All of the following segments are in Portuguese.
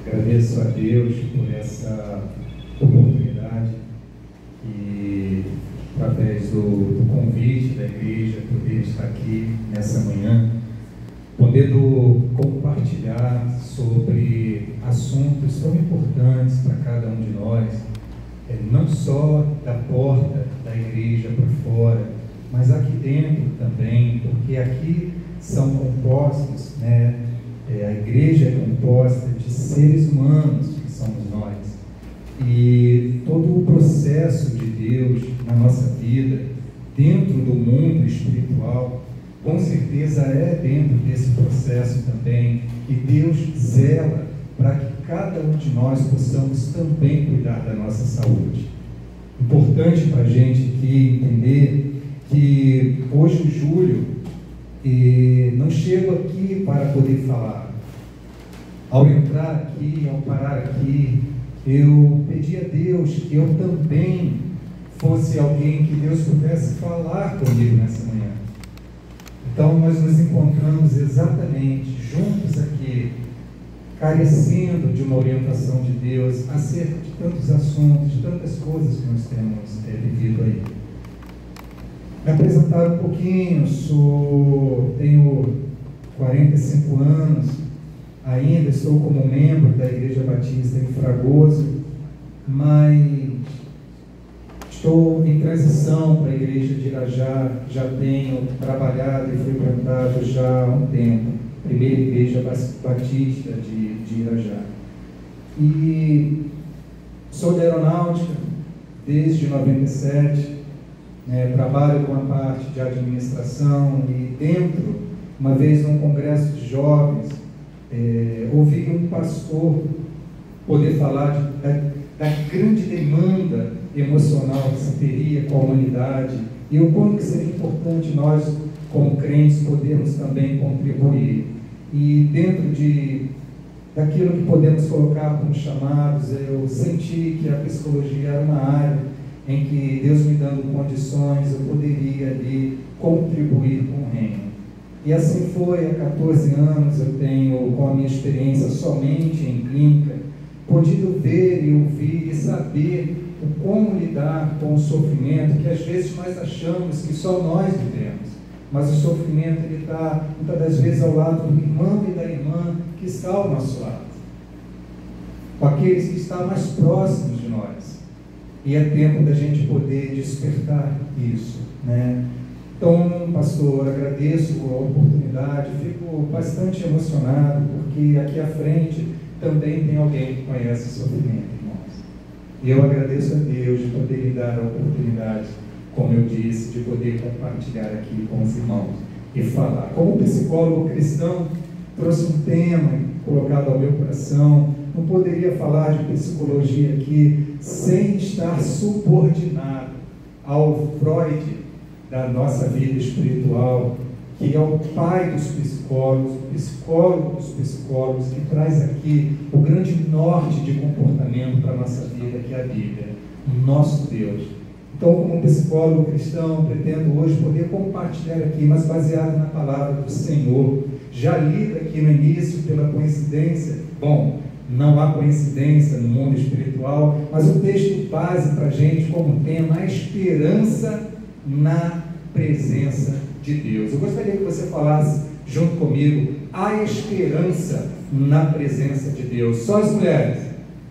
Agradeço a Deus por essa oportunidade e, através do convite da igreja, poder estar aqui nessa manhã, podendo compartilhar sobre assuntos tão importantes para cada um de nós, não só da porta da igreja para fora, mas aqui dentro também, porque aqui são compostos, a igreja é composta de seres humanos, que somos nós, e todo o processo de Deus na nossa vida, dentro do mundo espiritual, com certeza é dentro desse processo também que Deus zela para que cada um de nós possamos também cuidar da nossa saúde. Importante para a gente aqui entender que hoje o Júlio não chego aqui para poder falar. Ao entrar aqui, ao parar aqui, eu pedi a Deus que eu também fosse alguém que Deus pudesse falar comigo nessa manhã. Então nós nos encontramos exatamente juntos aqui, carecendo de uma orientação de Deus acerca de tantos assuntos, de tantas coisas que nós temos vivido aí. Me apresentar um pouquinho, tenho 45 anos, ainda estou como membro da Igreja Batista em Fragoso, mas estou em transição para a Igreja de Irajá, já tenho trabalhado e frequentado já há um tempo, primeira Igreja Batista de Irajá. E sou da aeronáutica desde 97, trabalho com a parte de administração e dentro, uma vez num congresso de jovens, ouvi um pastor poder falar da grande demanda emocional que se teria com a humanidade e o quanto que seria importante nós, como crentes, podermos também contribuir. E dentro daquilo que podemos colocar como chamados, eu senti que a psicologia era uma área em que Deus me dando condições, eu poderia ali contribuir com o reino. E assim foi, há 14 anos eu tenho, com a minha experiência somente em clínica, podido ver e ouvir e saber como lidar com o sofrimento, que às vezes nós achamos que só nós vivemos, mas o sofrimento ele está muitas das vezes ao lado do irmão e da irmã que está ao nosso lado, com aqueles que estão mais próximos de nós. E é tempo da gente poder despertar isso, Então, pastor, agradeço a oportunidade, fico bastante emocionado, porque aqui à frente também tem alguém que conhece o sofrimento, irmãos. E eu agradeço a Deus de poder lhe dar a oportunidade, como eu disse, de poder compartilhar aqui com os irmãos e falar. Como psicólogo cristão, trouxe um tema colocado ao meu coração. Não poderia falar de psicologia aqui sem estar subordinado ao Freud da nossa vida espiritual, que é o pai dos psicólogos, o psicólogo dos psicólogos, que traz aqui o grande norte de comportamento para a nossa vida, que é a Bíblia, o nosso Deus. Então, como psicólogo cristão, pretendo hoje poder compartilhar aqui, mas baseado na palavra do Senhor, já lida aqui no início pela coincidência. Bom, não há coincidência no mundo espiritual, mas o texto base para a gente como tema, a esperança na presença de Deus. Eu gostaria que você falasse junto comigo, a esperança na presença de Deus. Só as mulheres.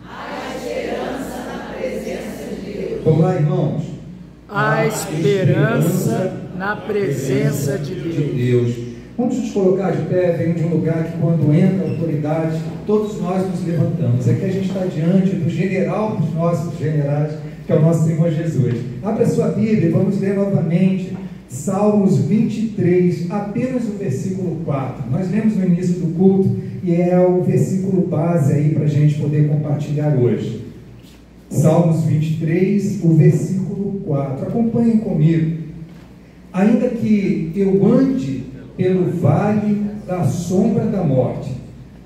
A esperança na presença de Deus. Vamos lá, irmãos. A esperança na presença de Deus. Vamos nos colocar de pé, vem de um lugar que quando entra a autoridade, todos nós nos levantamos. Aqui a gente está diante do general dos nossos generais, que é o nosso Senhor Jesus. Abra sua Bíblia e vamos ler novamente Salmos 23, apenas o versículo 4. Nós lemos no início do culto e é o versículo base aí para a gente poder compartilhar hoje. Salmos 23, o versículo 4. Acompanhem comigo. Ainda que eu ande pelo vale da sombra da morte,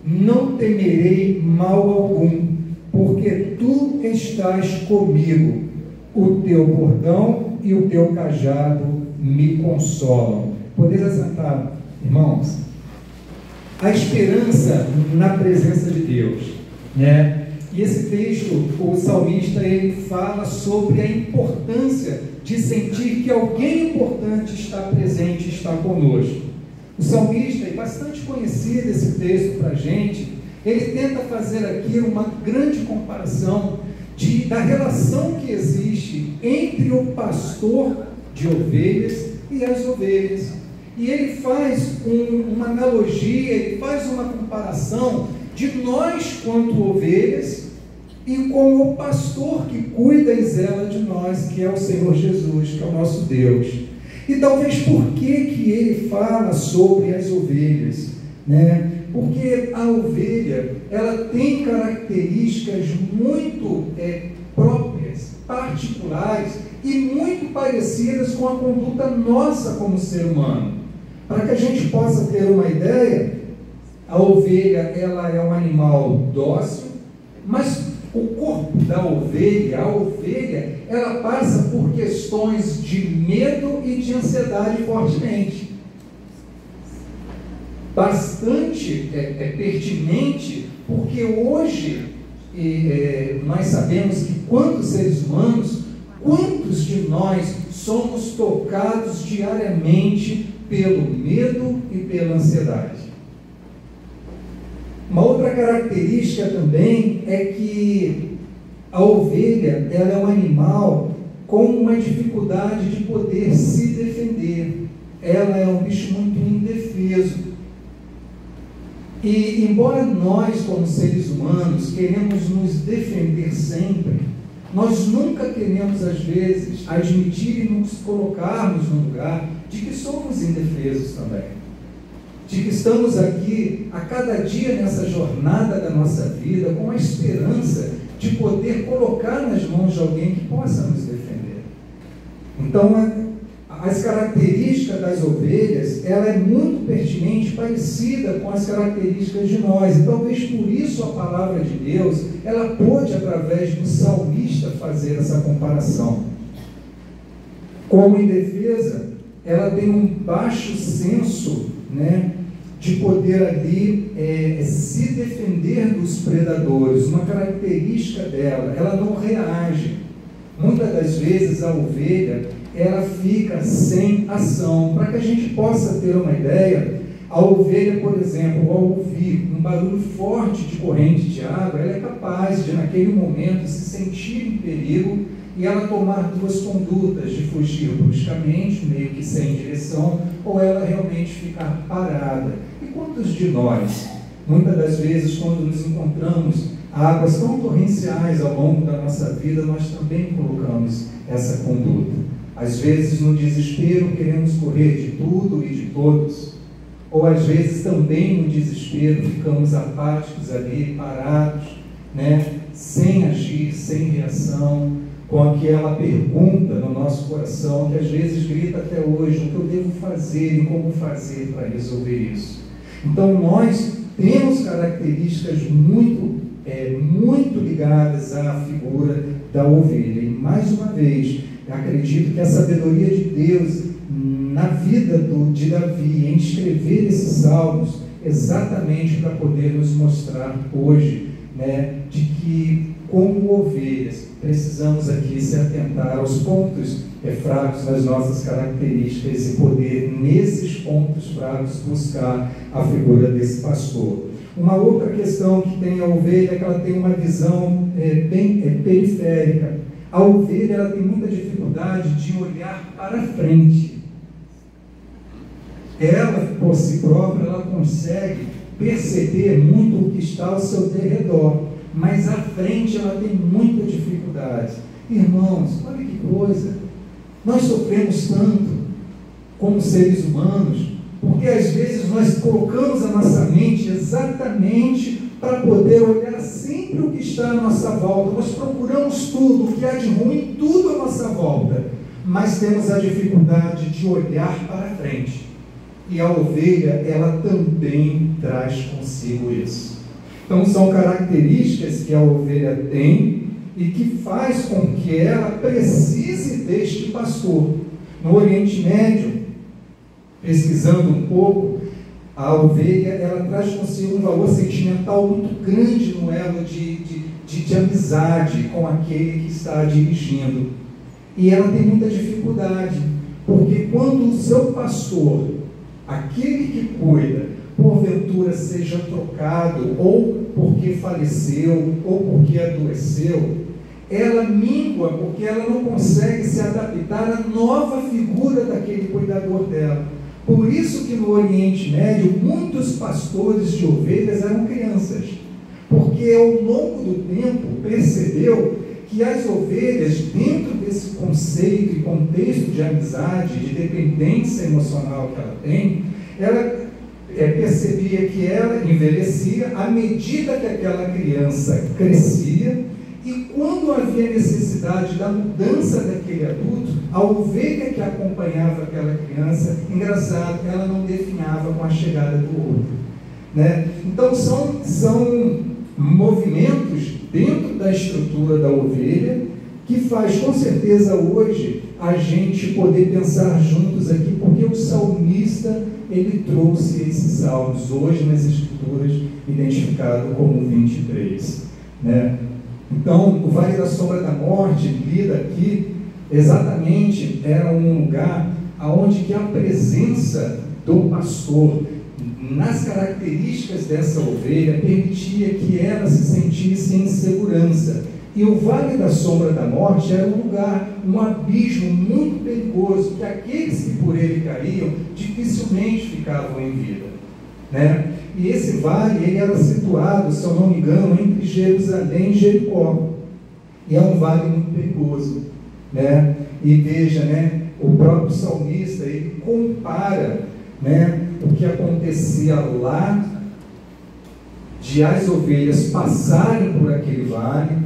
não temerei mal algum, porque tu estás comigo, o teu bordão e o teu cajado me consolam. Podeis assentar, irmãos. a esperança na presença de Deus, né? E esse texto, o salmista, ele fala sobre a importância de sentir que alguém importante está presente, está conosco. O salmista, é bastante conhecido esse texto para a gente, ele tenta fazer aqui uma grande comparação da relação que existe entre o pastor de ovelhas e as ovelhas. E ele faz uma analogia, ele faz uma comparação de nós quanto ovelhas e com o pastor que cuida e zela de nós, que é o Senhor Jesus, que é o nosso Deus. E talvez por que ele fala sobre as ovelhas, né? Porque a ovelha, ela tem características muito próprias, particulares e muito parecidas com a conduta nossa como ser humano. Para que a gente possa ter uma ideia, a ovelha, ela é um animal dócil, mas o corpo da ovelha, a ovelha, ela passa por questões de medo e de ansiedade fortemente. Bastante pertinente, porque hoje nós sabemos que quantos seres humanos, quantos de nós somos tocados diariamente pelo medo e pela ansiedade. Uma outra característica também é que a ovelha, ela é um animal com uma dificuldade de poder se defender. Ela é um bicho muito indefeso. E embora nós, como seres humanos, queremos nos defender sempre, nós nunca queremos, às vezes, admitir e nos colocarmos no lugar de que somos indefesos também. De que estamos aqui a cada dia nessa jornada da nossa vida com a esperança de poder colocar nas mãos de alguém que possa nos defender. Então, as características das ovelhas, ela é muito pertinente, parecida com as características de nós. E talvez por isso a palavra de Deus, ela pôde, através do salmista, fazer essa comparação. Como indefesa, ela tem um baixo senso, né, de poder ali se defender dos predadores. Uma característica dela, ela não reage. Muitas das vezes a ovelha, ela fica sem ação. Para que a gente possa ter uma ideia, a ovelha, por exemplo, ao ouvir um barulho forte de corrente de água, ela é capaz de, naquele momento, se sentir em perigo e ela tomar duas condutas, de fugir bruscamente, meio que sem direção, ou ela realmente ficar parada. E quantos de nós, muitas das vezes, quando nos encontramos águas tão torrenciais ao longo da nossa vida, nós também colocamos essa conduta? Às vezes, no desespero, queremos correr de tudo e de todos, ou às vezes também no desespero ficamos apáticos ali, parados, né? Sem agir, sem reação, com aquela pergunta no nosso coração que às vezes grita até hoje: o que eu devo fazer e como fazer para resolver isso? Então nós temos características muito ligadas à figura da ovelha. E mais uma vez, acredito que a sabedoria de Deus na vida de Davi, em escrever esses salmos, exatamente para poder nos mostrar hoje, né, de que, como ovelhas, precisamos aqui se atentar aos pontos fracos das nossas características e poder, nesses pontos fracos, buscar a figura desse pastor. Uma outra questão que tem a ovelha é que ela tem uma visão bem periférica. A ovelha, ela tem muita dificuldade de olhar para frente. Ela, por si própria, ela consegue perceber muito o que está ao seu derredor, mas à frente ela tem muita dificuldade. Irmãos, olha que coisa, nós sofremos tanto como seres humanos, porque às vezes nós colocamos a nossa mente exatamente para poder olhar sempre o que está à nossa volta. Nós procuramos tudo, o que há de ruim, tudo à nossa volta, mas temos a dificuldade de olhar para frente. E a ovelha, ela também traz consigo isso. Então são características que a ovelha tem e que faz com que ela precise deste pastor. No Oriente Médio, pesquisando um pouco, A ovelha, ela traz consigo um valor sentimental muito grande no elo de amizade com aquele que está a dirigindo. E ela tem muita dificuldade, porque quando o seu pastor, aquele que cuida, porventura seja trocado, ou porque faleceu, ou porque adoeceu, ela mingua, porque ela não consegue se adaptar à nova figura daquele cuidador dela. Por isso que no Oriente Médio, muitos pastores de ovelhas eram crianças, porque ao longo do tempo percebeu que as ovelhas, dentro desse conceito e contexto de amizade, de dependência emocional que ela tem, ela percebia que ela envelhecia à medida que aquela criança crescia, e quando havia necessidade da mudança daquele adulto, a ovelha que acompanhava aquela criança, engraçado, ela não definhava com a chegada do outro, né? Então são movimentos dentro da estrutura da ovelha que faz com certeza hoje a gente poder pensar juntos aqui, porque o salmista ele trouxe esses salmos hoje nas escrituras identificado como 23, né? Então, o Vale da Sombra da Morte, lida aqui, exatamente era um lugar onde que a presença do pastor, nas características dessa ovelha, permitia que ela se sentisse em segurança. E o Vale da Sombra da Morte era um lugar, um abismo muito perigoso, que aqueles que por ele caíam, dificilmente ficavam em vida, né? E esse vale, ele era situado, se eu não me engano, entre Jerusalém e Jericó. E é um vale muito perigoso, né? E veja, né, o próprio salmista, ele compara, né, o que acontecia lá, de as ovelhas passarem por aquele vale,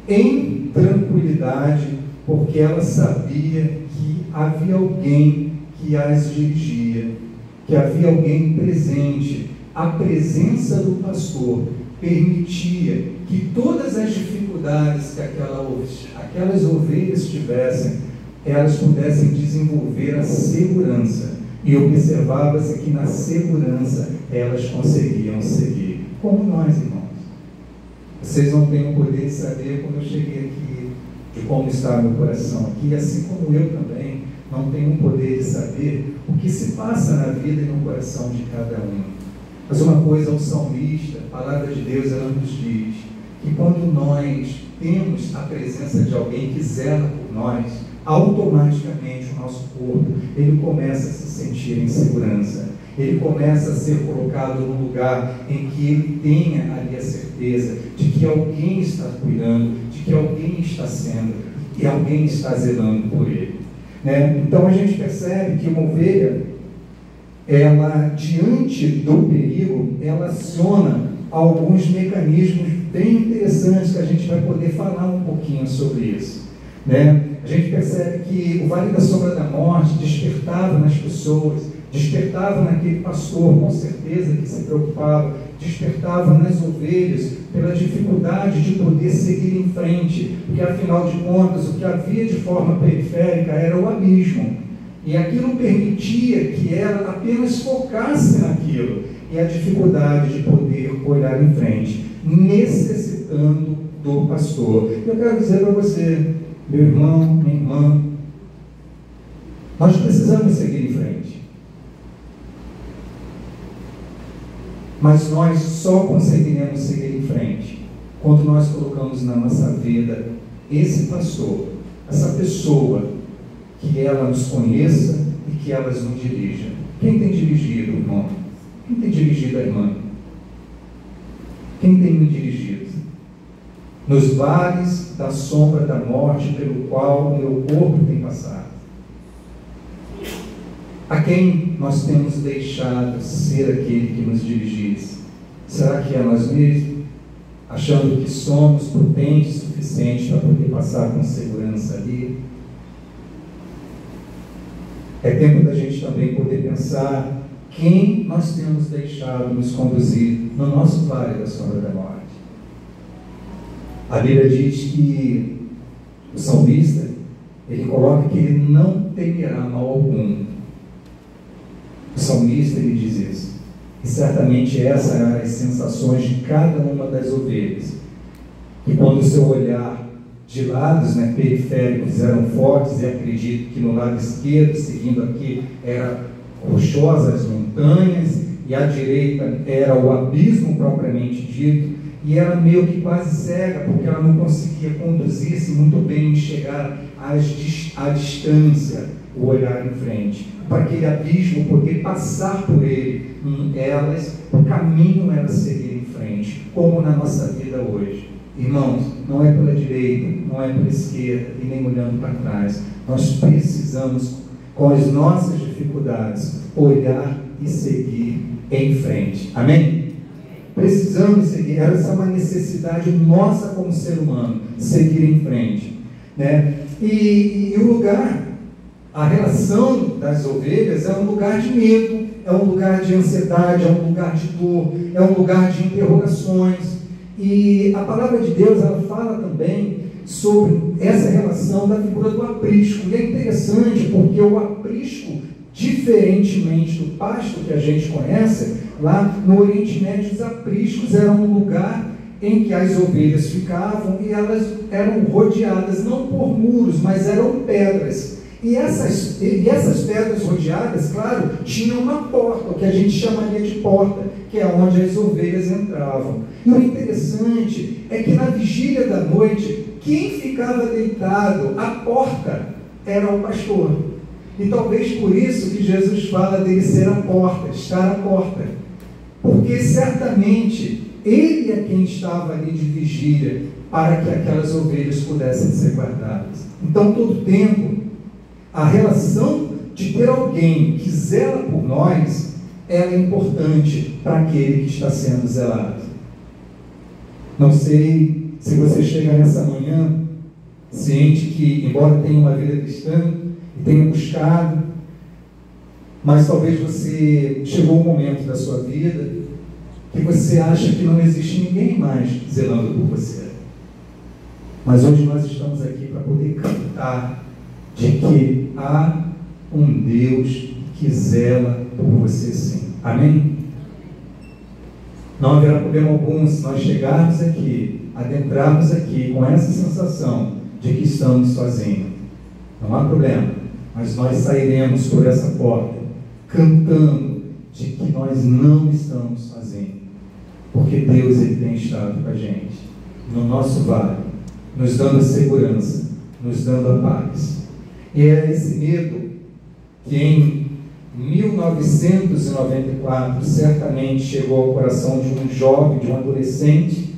em tranquilidade, porque ela sabia que havia alguém que as dirigia, que havia alguém presente. A presença do pastor permitia que todas as dificuldades que aquelas ovelhas tivessem, elas pudessem desenvolver a segurança. E observava-se que na segurança elas conseguiam seguir. Como nós, irmãos. Vocês não têm o poder de saber, quando eu cheguei aqui, de como está meu coração aqui, assim como eu também não tenho o poder de saber o que se passa na vida e no coração de cada um. Mas uma coisa, o salmista, a palavra de Deus, ela nos diz que quando nós temos a presença de alguém que zela por nós, automaticamente o nosso corpo, ele começa a se sentir em segurança. Ele começa a ser colocado num lugar em que ele tenha ali a certeza de que alguém está cuidando, de que alguém está sendo, e alguém está zelando por ele, né? Então a gente percebe que uma ovelha, ela, diante do perigo, ela aciona alguns mecanismos bem interessantes que a gente vai poder falar um pouquinho sobre isso, né? A gente percebe que o Vale da Sombra da Morte despertava nas pessoas, despertava naquele pastor, com certeza, que se preocupava, despertava nas ovelhas pela dificuldade de poder seguir em frente, porque afinal de contas o que havia de forma periférica era o abismo, e aquilo permitia que ela apenas focasse naquilo, e a dificuldade de poder olhar em frente, necessitando do pastor. Eu quero dizer para você, meu irmão, minha irmã, nós precisamos seguir em frente. Mas nós só conseguiremos seguir em frente quando nós colocamos na nossa vida esse pastor, essa pessoa, que ela nos conheça e que ela nos dirija. Quem tem dirigido, irmão? Quem tem dirigido a irmã? Quem tem me dirigido? Nos vales da sombra da morte pelo qual o meu corpo tem passado. A quem nós temos deixado ser aquele que nos dirigisse? Será que é nós mesmos? Achando que somos potentes o suficiente para poder passar com segurança ali? É tempo da gente também poder pensar quem nós temos deixado nos conduzir no nosso vale da sombra da morte. A Bíblia diz que o salmista, ele coloca que ele não temerá mal algum. O O salmista ele diz isso. E certamente essas eram as sensações de cada uma das ovelhas. E quando o seu olhar de lados, né, periféricos eram fortes, e acredito que no lado esquerdo, seguindo aqui, eram rochosas montanhas, e à direita era o abismo propriamente dito, e era meio que quase cega, porque ela não conseguia conduzir-se muito bem, chegar à distância, o olhar em frente, para aquele abismo poder passar por ele, o caminho era seguir em frente, como na nossa vida hoje. Irmãos, não é pela direita, não é pela esquerda, e nem olhando para trás. Nós precisamos, com as nossas dificuldades, olhar e seguir em frente. Amém? Precisamos seguir. Essa é uma necessidade nossa como ser humano, seguir em frente, né? E o lugar, a relação das ovelhas é um lugar de medo, é um lugar de ansiedade, é um lugar de dor, é um lugar de interrogações. E a palavra de Deus, ela fala também sobre essa relação da figura do aprisco. E é interessante porque o aprisco, diferentemente do pasto que a gente conhece, lá no Oriente Médio, os apriscos eram um lugar em que as ovelhas ficavam e elas eram rodeadas, não por muros, mas eram pedras. E essas pedras rodeadas, claro, tinham uma porta, o que a gente chamaria de porta, que é onde as ovelhas entravam. E o interessante é que na vigília da noite, quem ficava deitado à porta era o pastor. E talvez por isso que Jesus fala dele ser a porta, estar à porta. Porque certamente ele é quem estava ali de vigília para que aquelas ovelhas pudessem ser guardadas. Então, todo tempo, a relação de ter alguém que zela por nós, ela é importante para aquele que está sendo zelado. Não sei se você chega nessa manhã ciente que, embora tenha uma vida cristã e tenha buscado, mas talvez você chegou um momento da sua vida que você acha que não existe ninguém mais zelando por você. Mas hoje nós estamos aqui para poder cantar de que há um Deus que zela por você sim. Amém? Não haverá problema algum se nós chegarmos aqui, adentrarmos aqui com essa sensação de que estamos sozinhos. Não há problema, mas nós sairemos por essa porta cantando de que nós não estamos sozinhos, porque Deus ele tem estado com a gente no nosso vale, nos dando a segurança, nos dando a paz. E é esse medo que em 1994 certamente chegou ao coração de um jovem, de um adolescente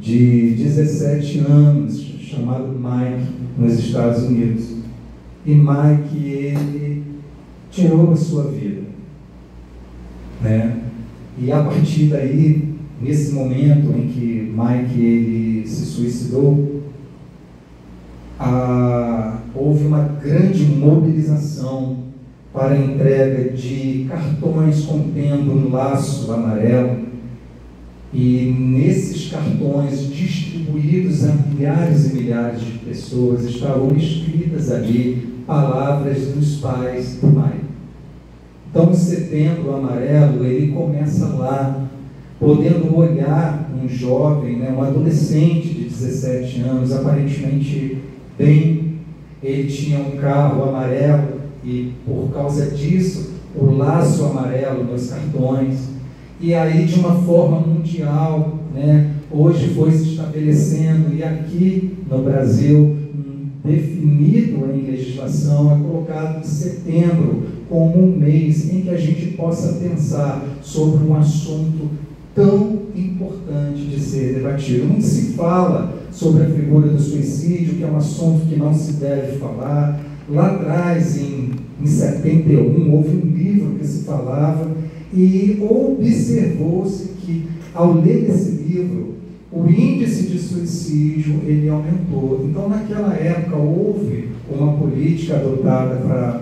de 17 anos, chamado Mike, nos Estados Unidos. E Mike, ele tirou a sua vida, né? E a partir daí, nesse momento em que Mike ele se suicidou, houve uma grande mobilização para a entrega de cartões contendo um laço amarelo, e nesses cartões distribuídos a milhares e milhares de pessoas estavam escritas ali palavras dos pais do Mike. Então, o Setembro Amarelo ele começa lá, podendo olhar um jovem, né, um adolescente de 17 anos, aparentemente bem. Ele tinha um carro amarelo e, por causa disso, o laço amarelo nos cartões. E aí, de uma forma mundial, né, hoje foi se estabelecendo, e aqui no Brasil, definido em legislação, é colocado setembro como um mês em que a gente possa pensar sobre um assunto tão importante de ser debatido. Não se fala sobre a figura do suicídio, que é um assunto que não se deve falar. Lá atrás, em 71, houve um livro que se falava, e observou-se que, ao ler esse livro, o índice de suicídio ele aumentou. Então, naquela época, houve uma política adotada para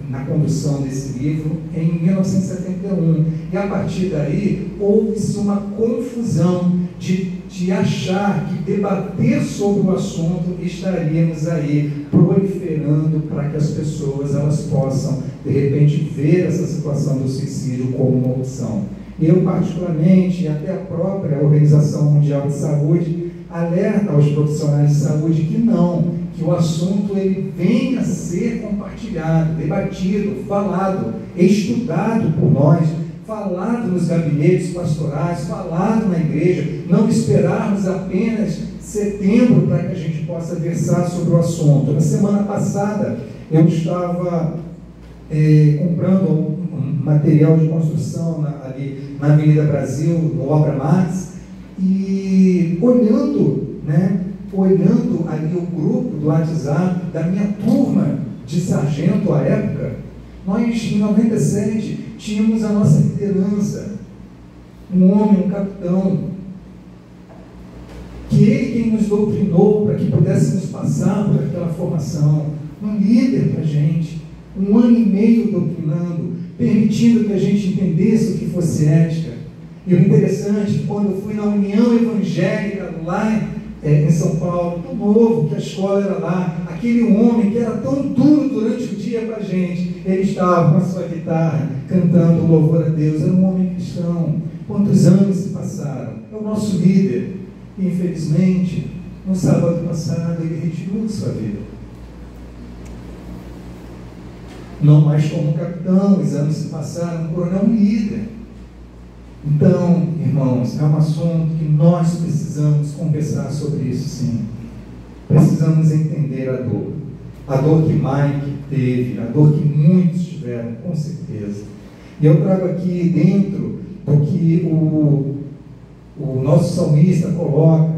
na condução desse livro em 1971. E a partir daí houve-se uma confusão de achar que debater sobre o assunto estaríamos aí proliferando para que as pessoas elas possam, de repente, ver essa situação do suicídio como uma opção. Eu, particularmente, e até a própria Organização Mundial de Saúde, alerta aos profissionais de saúde que não, que o assunto ele venha a ser compartilhado, debatido, falado, estudado por nós, falado nos gabinetes pastorais, falado na igreja, não esperarmos apenas setembro para que a gente possa versar sobre o assunto. Na semana passada, eu estava comprando um material de construção ali na Avenida Brasil, no Obra Max, e olhando ali o grupo do WhatsApp da minha turma de sargento à época, nós em 97 tínhamos a nossa liderança, um homem, um capitão, que ele quem nos doutrinou para que pudéssemos passar por aquela formação, um líder para a gente, 1 ano e meio doutrinando, permitindo que a gente entendesse o que fosse ética. E o interessante é que quando eu fui na União Evangélica lá em São Paulo, do Novo, que a escola era lá, aquele homem que era tão duro durante o dia para a gente, ele estava com a sua guitarra cantando louvor a Deus, era um homem cristão. Quantos anos se passaram? É o nosso líder. E infelizmente, no sábado passado, ele retirou sua vida. Não mais como capitão, os anos se passaram, um coronel, um líder. Então, irmãos, é um assunto que nós precisamos conversar sobre isso, sim. Precisamos entender a dor que Mike teve, a dor que muitos tiveram, com certeza. E eu trago aqui dentro do que o nosso salmista coloca,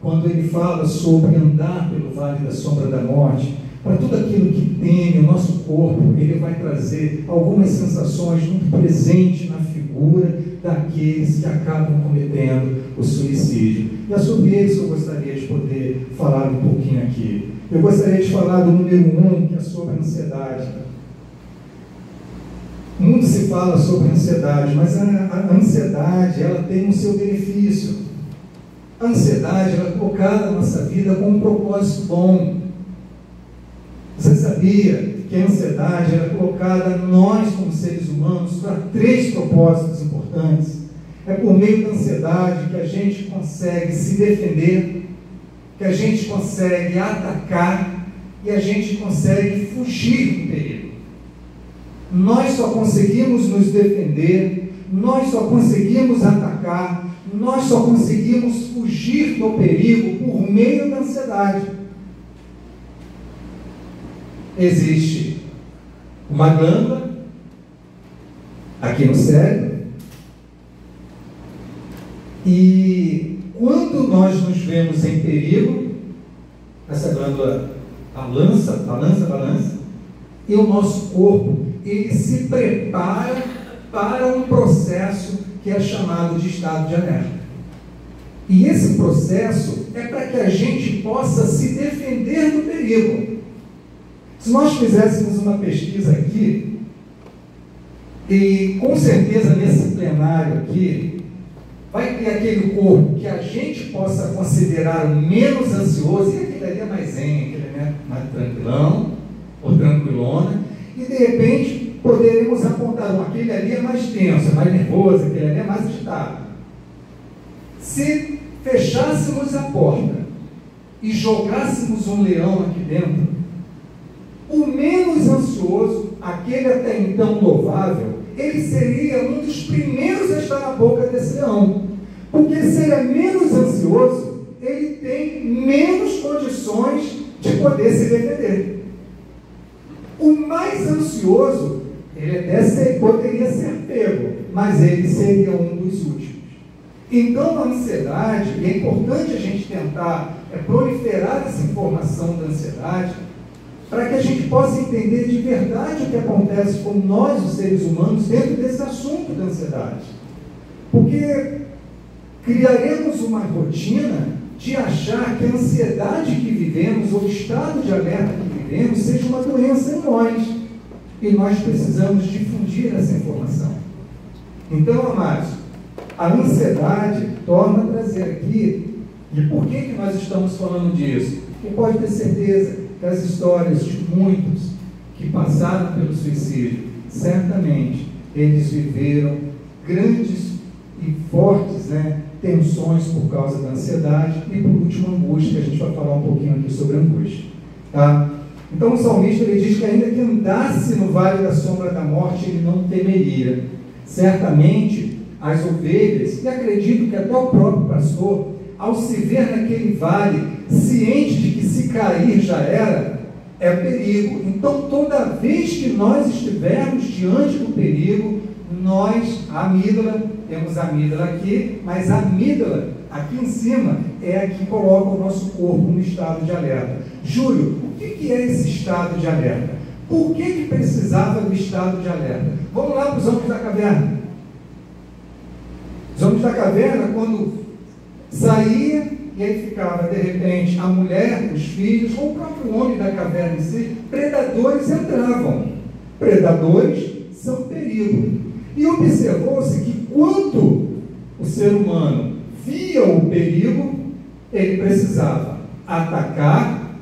quando ele fala sobre andar pelo vale da sombra da morte. Para tudo aquilo que teme o nosso corpo, ele vai trazer algumas sensações muito presentes na figura daqueles que acabam cometendo o suicídio. E é sobre eles que eu gostaria de poder falar um pouquinho aqui. Eu gostaria de falar do número 1, que é sobre a ansiedade. Muito se fala sobre a ansiedade, mas a ansiedade, ela tem o seu benefício. A ansiedade, ela é colocada na nossa vida com um propósito bom. Você sabia que a ansiedade era colocada nós, como seres humanos, para 3 propósitos importantes? É por meio da ansiedade que a gente consegue se defender, que a gente consegue atacar e a gente consegue fugir do perigo. Nós só conseguimos nos defender, nós só conseguimos atacar, nós só conseguimos fugir do perigo por meio da ansiedade. Existe uma glândula aqui no cérebro e quando nós nos vemos em perigo, essa glândula balança e o nosso corpo ele se prepara para um processo que é chamado de estado de alerta. E esse processo é para que a gente possa se defender do perigo. Se nós fizéssemos uma pesquisa aqui, e com certeza nesse plenário aqui, vai ter aquele corpo que a gente possa considerar o menos ansioso, e aquele ali é mais zen, aquele ali é mais tranquilão, ou tranquilona, e de repente poderemos apontar, aquele ali é mais tenso, é mais nervoso, aquele ali é mais agitado. Se fechássemos a porta e jogássemos um leão aqui dentro, o menos ansioso, aquele até então louvável, ele seria um dos primeiros a estar na boca desse leão. Porque se ele é menos ansioso, ele tem menos condições de poder se defender. O mais ansioso, ele até poderia ser pego, mas ele seria um dos últimos. Então a ansiedade, e é importante a gente tentar proliferar essa informação da ansiedade, para que a gente possa entender de verdade o que acontece com nós, os seres humanos, dentro desse assunto da ansiedade. Porque criaremos uma rotina de achar que a ansiedade que vivemos, ou o estado de alerta que vivemos, seja uma doença em nós. e nós precisamos difundir essa informação. Então, amados, a ansiedade torna a trazer aqui, e por que nós estamos falando disso? Porque pode ter certeza que as histórias de muitos que passaram pelo suicídio, certamente eles viveram grandes e fortes, tensões por causa da ansiedade e, por último, angústia, que a gente vai falar um pouquinho aqui sobre angústia. Tá? Então, o salmista ele diz que ainda que andasse no vale da sombra da morte, ele não temeria. Certamente, as ovelhas, e acredito que até o próprio pastor, ao se ver naquele vale, ciente de que se cair já era, é perigo. Então, toda vez que nós estivermos diante do perigo, nós, a amígdala, temos a amígdala aqui, mas a amígdala, aqui em cima, é a que coloca o nosso corpo no estado de alerta. Júlio, o que é esse estado de alerta? Por que precisava do estado de alerta? Vamos lá para os homens da caverna. Os homens da caverna, quando saía, e aí ficava, de repente, a mulher, os filhos, ou o próprio homem da caverna em si, predadores entravam. Predadores são perigo. E observou-se que quando o ser humano via o perigo, ele precisava atacar,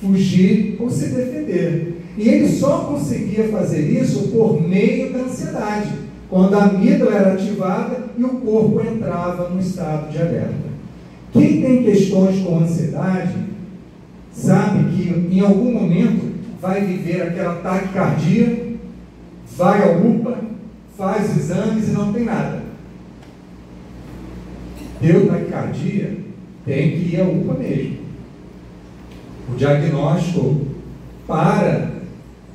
fugir ou se defender. E ele só conseguia fazer isso por meio da ansiedade, quando a amígdala era ativada e o corpo entrava no estado de alerta. Quem tem questões com ansiedade, sabe que em algum momento vai viver aquela taquicardia, vai ao UPA, faz exames e não tem nada. Deu taquicardia, tem que ir ao UPA mesmo. O diagnóstico para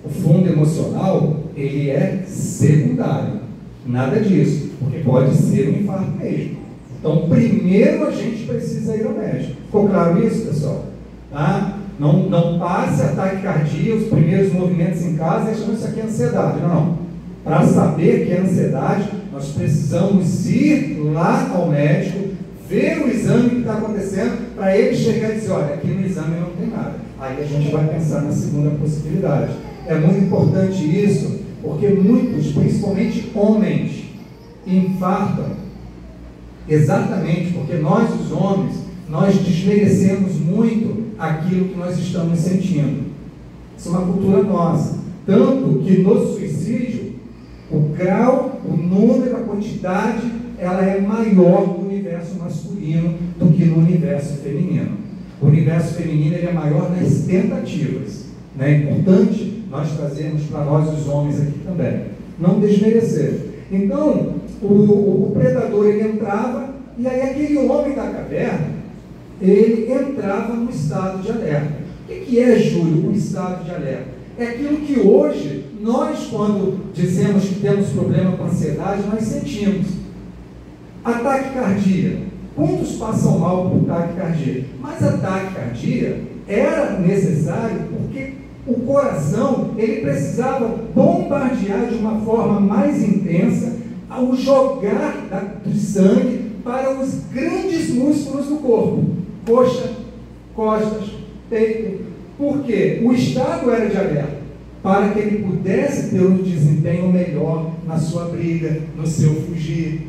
o fundo emocional, ele é secundário. Nada disso, porque pode ser um infarto mesmo. Então, primeiro a gente precisa ir ao médico. Ficou claro isso, pessoal? Tá? Não passe a taquicardia, os primeiros movimentos em casa, achando isso aqui é ansiedade. Não. Para saber que é ansiedade, nós precisamos ir lá ao médico, ver o exame que está acontecendo, para ele chegar e dizer, olha, aqui no exame não tem nada. Aí a gente vai pensar na segunda possibilidade. É muito importante isso, porque muitos, principalmente homens, infartam exatamente porque nós, os homens, nós desmerecemos muito aquilo que nós estamos sentindo. Isso é uma cultura nossa. Tanto que no suicídio, o grau, o número, a quantidade, ela é maior no universo masculino do que no universo feminino. O universo feminino ele é maior nas tentativas. É importante nós trazermos para nós os homens aqui também. Não desmerecer. Então, o predador ele entrava, e aí aquele homem da caverna, ele entrava no estado de alerta. O que é, Júlio, o estado de alerta? É aquilo que hoje, nós quando dizemos que temos problema com ansiedade, nós sentimos. Ataque cardíaco. Muitos passam mal por taquicardia, mas a taquicardia era necessário porque o coração ele precisava bombardear de uma forma mais intensa ao jogar do sangue para os grandes músculos do corpo, coxa, costas, peito. Por quê? O estado era de alerta, para que ele pudesse ter um desempenho melhor na sua briga, no seu fugir.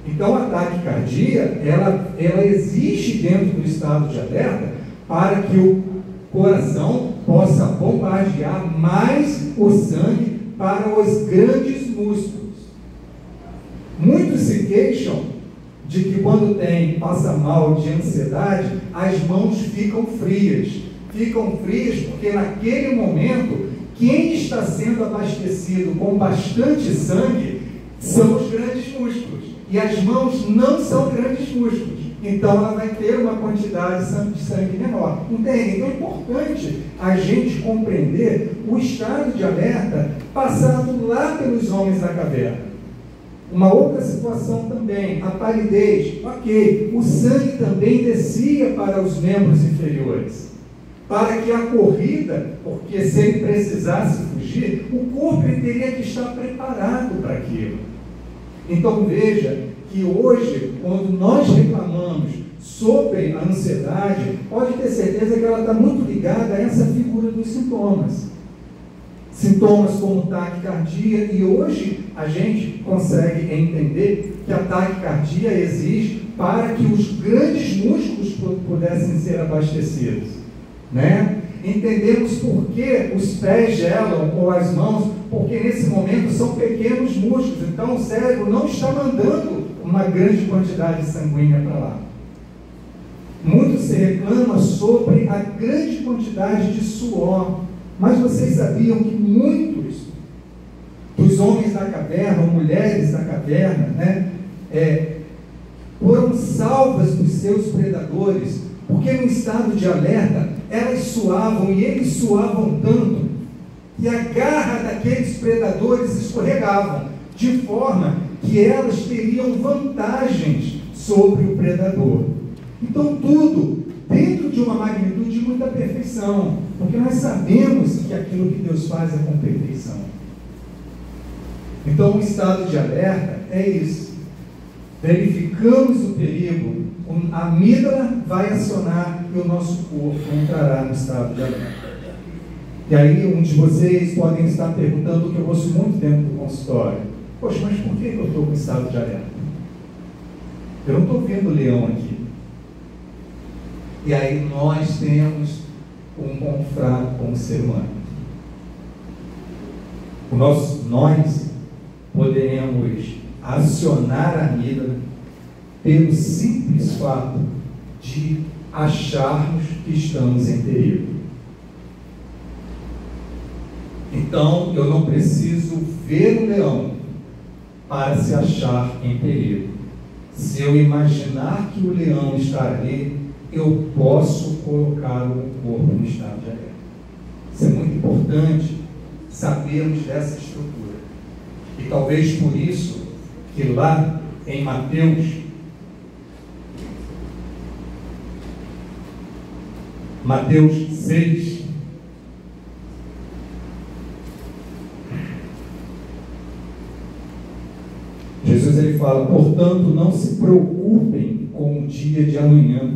Então a taquicardia, ela existe dentro do estado de alerta para que o coração possa bombardear mais o sangue para os grandes músculos. Muitos se queixam de que quando passa mal de ansiedade, as mãos ficam frias. Ficam frias porque naquele momento, quem está sendo abastecido com bastante sangue são os grandes músculos. E as mãos não são grandes músculos. Então ela vai ter uma quantidade de sangue menor. Entende? Então é importante a gente compreender o estado de alerta passado lá pelos homens da caverna. Uma outra situação também, a palidez. Ok, o sangue também descia para os membros inferiores. Para que a corrida, porque se ele precisasse fugir, o corpo ele teria que estar preparado para aquilo. Então veja que hoje, quando nós reclamamos sobre a ansiedade, pode ter certeza que ela está muito ligada a essa figura dos sintomas. Sintomas como taquicardia, e hoje a gente consegue entender que a taquicardia existe para que os grandes músculos pudessem ser abastecidos, né? Entendemos por que os pés gelam ou as mãos, porque nesse momento são pequenos músculos, então o cérebro não está mandando uma grande quantidade sanguínea para lá. Muito se reclama sobre a grande quantidade de suor, mas vocês sabiam que muitos dos homens da caverna, ou mulheres da caverna, né, foram salvas dos seus predadores, porque no estado de alerta, elas suavam, e eles suavam tanto, que a garra daqueles predadores escorregavam, de forma que elas teriam vantagens sobre o predador. Então tudo dentro de uma magnitude de muita perfeição, porque nós sabemos que aquilo que Deus faz é com perfeição. Então o estado de alerta é isso. Verificamos o perigo, a amígdala vai acionar e o nosso corpo entrará no estado de alerta. E aí um de vocês podem estar perguntando, que eu ouço muito dentro do consultório: poxa, mas por que eu estou com estado de alerta? Eu não estou vendo o leão aqui. E aí nós temos um ponto fraco como ser humano. Nós poderemos acionar a amígdala pelo simples fato de acharmos que estamos em perigo. Então, eu não preciso ver o leão para se achar em perigo. Se eu imaginar que o leão está ali, eu posso colocar o corpo no estado de alerta. Isso é muito importante sabermos dessa estrutura. E talvez por isso que lá em Mateus 6, Jesus ele fala: portanto, não se preocupem com o dia de amanhã,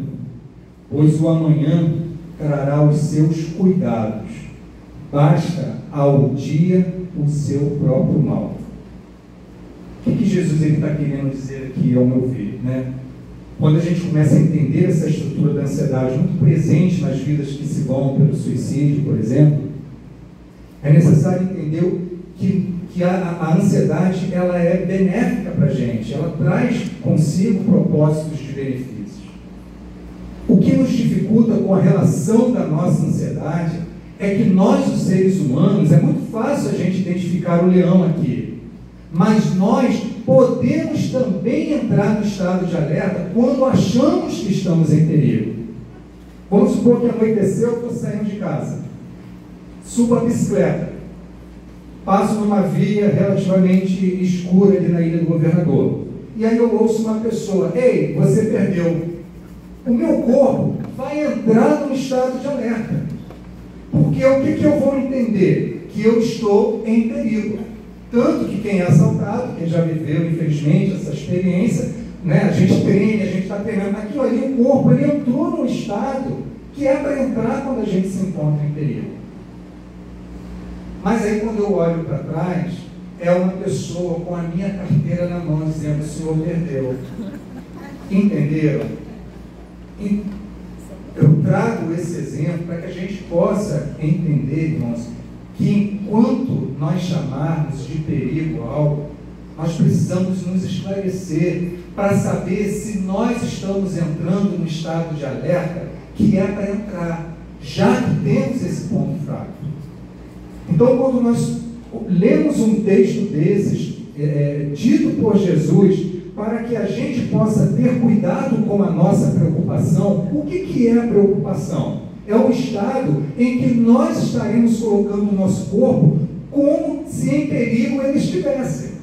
pois o amanhã trará os seus cuidados. Basta ao dia o seu próprio mal. O que Jesus está querendo dizer aqui, ao meu ver, né? Quando a gente começa a entender essa estrutura da ansiedade muito presente nas vidas que se vão pelo suicídio, por exemplo, é necessário entender que a ansiedade ela é benéfica para a gente, ela traz consigo propósitos de benefícios. O que nos dificulta com a relação da nossa ansiedade é que nós, os seres humanos, é muito fácil a gente identificar o leão aqui, mas nós podemos também entrar no estado de alerta quando achamos que estamos em perigo. Vamos supor que anoiteceu, eu estou saindo de casa, subo a bicicleta, passo numa via relativamente escura ali na Ilha do Governador, e aí eu ouço uma pessoa: ei, você perdeu. O meu corpo vai entrar no estado de alerta, porque o que eu vou entender? Que eu estou em perigo. Tanto que quem é assaltado, quem já viveu, infelizmente, essa experiência, né, a gente treina, a gente está treinando, aquilo ali, o corpo, ele entrou num estado que é para entrar quando a gente se encontra em perigo. Mas aí quando eu olho para trás, é uma pessoa com a minha carteira na mão, dizendo: o senhor perdeu. Entenderam? Eu trago esse exemplo para que a gente possa entender, irmãos, que enquanto nós chamarmos de perigo algo, nós precisamos nos esclarecer para saber se nós estamos entrando no estado de alerta que é para entrar, já que temos esse ponto fraco. Então, quando nós lemos um texto desses, dito por Jesus, para que a gente possa ter cuidado com a nossa preocupação, o que é a preocupação? É o estado em que nós estaremos colocando o nosso corpo como se em perigo ele estivesse.